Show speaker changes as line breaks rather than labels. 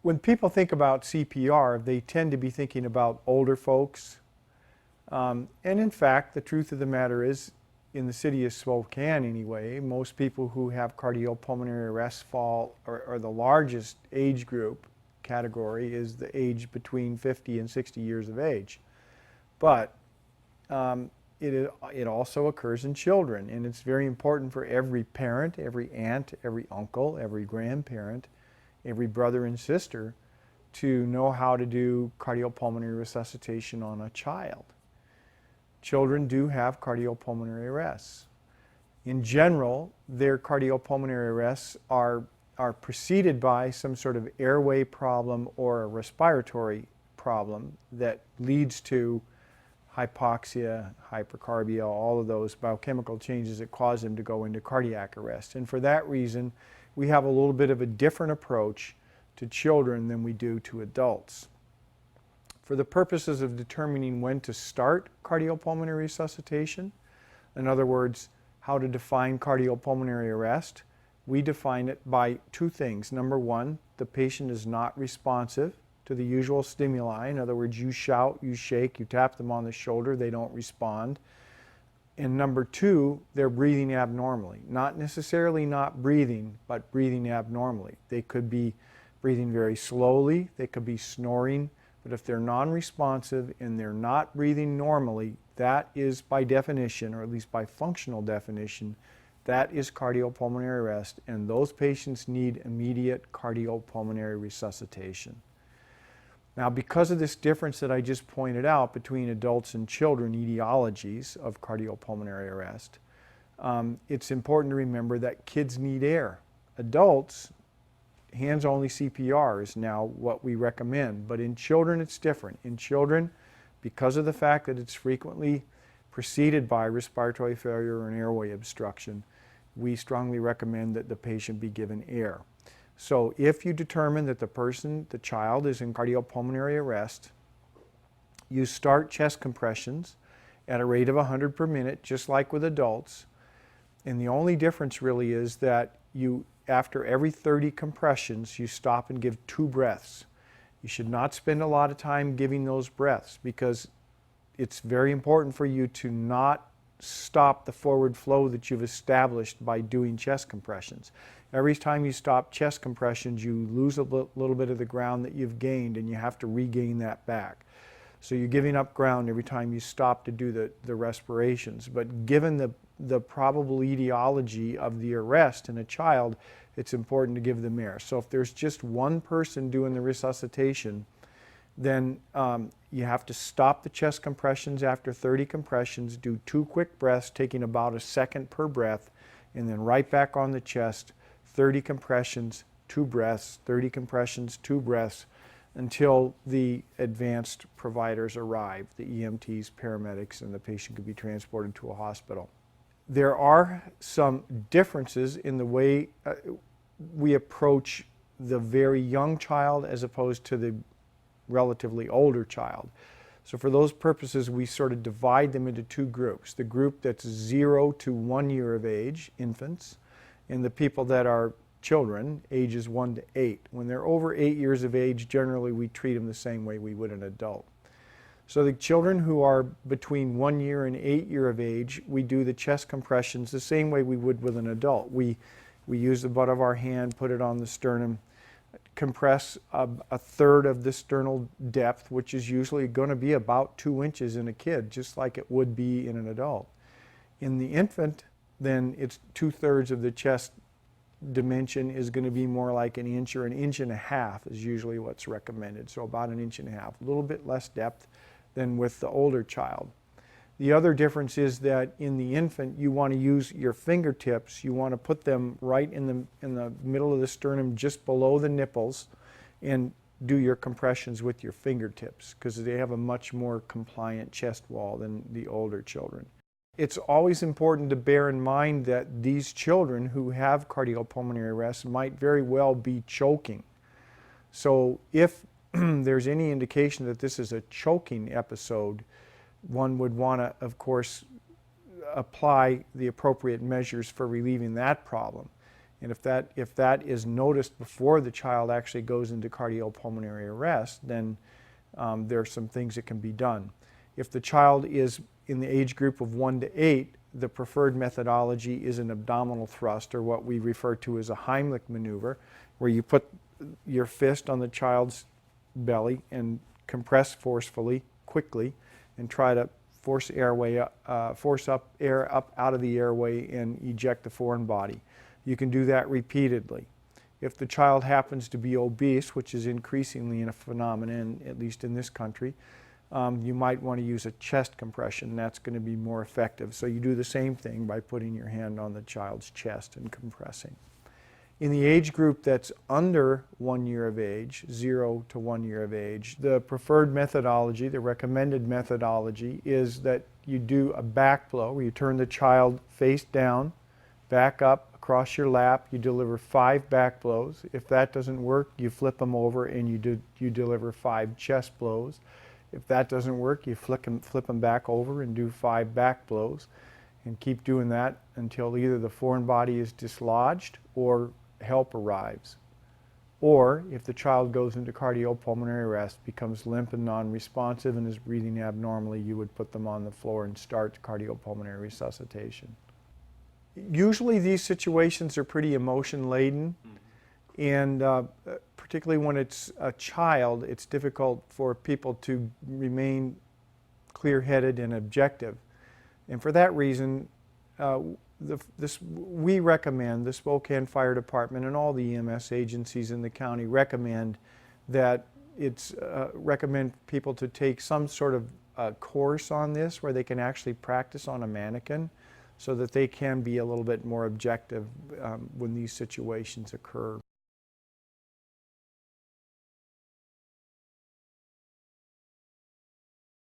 when people think about CPR, they tend to be thinking about older folks. And in fact, the truth of the matter is, in the city of Spokane anyway, most people who have cardiopulmonary arrest fall, or the largest age group category is the age between 50 and 60 years of age. But it also occurs in children, and it's very important for every parent, every aunt, every uncle, every grandparent, every brother and sister to know how to do cardiopulmonary resuscitation on a child. Children do have cardiopulmonary arrests. In general, their cardiopulmonary arrests are preceded by some sort of airway problem or a respiratory problem that leads to hypoxia, hypercarbia, all of those biochemical changes that cause them to go into cardiac arrest. And for that reason, we have a little bit of a different approach to children than we do to adults. For the purposes of determining when to start cardiopulmonary resuscitation, in other words, how to define cardiopulmonary arrest, we define it by two things. Number one, the patient is not responsive to the usual stimuli. In other words, you shout, you shake, you tap them on the shoulder, they don't respond. And number two, they're breathing abnormally. Not necessarily not breathing, but breathing abnormally. They could be breathing very slowly, they could be snoring, but if they're non-responsive and they're not breathing normally, that is by definition, or at least by functional definition, that is cardiopulmonary arrest, and those patients need immediate cardiopulmonary resuscitation. Now, because of this difference that I just pointed out between adults and children etiologies of cardiopulmonary arrest, it's important to remember that kids need air. Adults, hands-only CPR is now what we recommend, but in children it's different. In children, because of the fact that it's frequently preceded by respiratory failure or an airway obstruction, we strongly recommend that the patient be given air. So if you determine that the child is in cardiopulmonary arrest, you start chest compressions at a rate of 100 per minute, just like with adults. And the only difference really is that after every 30 compressions, you stop and give 2 breaths. You should not spend a lot of time giving those breaths because it's very important for you to not stop the forward flow that you've established by doing chest compressions. Every time you stop chest compressions, you lose a little bit of the ground that you've gained, and you have to regain that back. So you're giving up ground every time you stop to do the respirations. But given the probable etiology of the arrest in a child, it's important to give them air. So if there's just one person doing the resuscitation, then you have to stop the chest compressions after 30 compressions, do 2 quick breaths, taking about a second per breath, and then right back on the chest, 30 compressions, 2 breaths, 30 compressions, 2 breaths, until the advanced providers arrive, the EMTs, paramedics, and the patient could be transported to a hospital. There are some differences in the way we approach the very young child as opposed to the relatively older child. So for those purposes, we sort of divide them into 2 groups. The group that's 0 to 1 year of age, infants, and the people that are children, ages 1 to 8. When they're over 8 years of age, generally we treat them the same way we would an adult. So the children who are between 1 year and 8 year of age, we do the chest compressions the same way we would with an adult. We use the butt of our hand, put it on the sternum, compress a third of the sternal depth, which is usually going to be about 2 inches in a kid, just like it would be in an adult. In the infant, then it's 2/3 of the chest dimension is going to be more like 1 inch or 1.5 inches is usually what's recommended. So about 1.5 inches, a little bit less depth than with the older child. The other difference is that in the infant, you want to use your fingertips. You want to put them right in the middle of the sternum, just below the nipples, and do your compressions with your fingertips because they have a much more compliant chest wall than the older children. It's always important to bear in mind that these children who have cardiopulmonary arrest might very well be choking. So if there's any indication that this is a choking episode, one would want to, of course, apply the appropriate measures for relieving that problem. And if that is noticed before the child actually goes into cardiopulmonary arrest, then there are some things that can be done. If the child is in the age group of 1 to 8, the preferred methodology is an abdominal thrust, or what we refer to as a Heimlich maneuver, where you put your fist on the child's belly and compress forcefully, quickly, and try to force up air up out of the airway and eject the foreign body. You can do that repeatedly. If the child happens to be obese, which is increasingly a phenomenon, at least in this country, you might want to use a chest compression. That's going to be more effective. So you do the same thing by putting your hand on the child's chest and compressing. In the age group that's under 1 year of age, 0 to 1 year of age, the preferred methodology, the recommended methodology, is that you do a back blow where you turn the child face down, back up, across your lap. You deliver 5 back blows. If that doesn't work, you flip them over and you deliver 5 chest blows. If that doesn't work, you flip them back over and do 5 back blows, and keep doing that until either the foreign body is dislodged or help arrives. Or if the child goes into cardiopulmonary arrest, becomes limp and non-responsive, and is breathing abnormally, you would put them on the floor and start cardiopulmonary resuscitation. Usually these situations are pretty emotion-laden, and particularly when it's a child, it's difficult for people to remain clear-headed and objective. And for that reason, we recommend, the Spokane Fire Department and all the EMS agencies in the county recommend that recommend people to take some sort of course on this where they can actually practice on a mannequin, so that they can be a little bit more objective when these situations occur.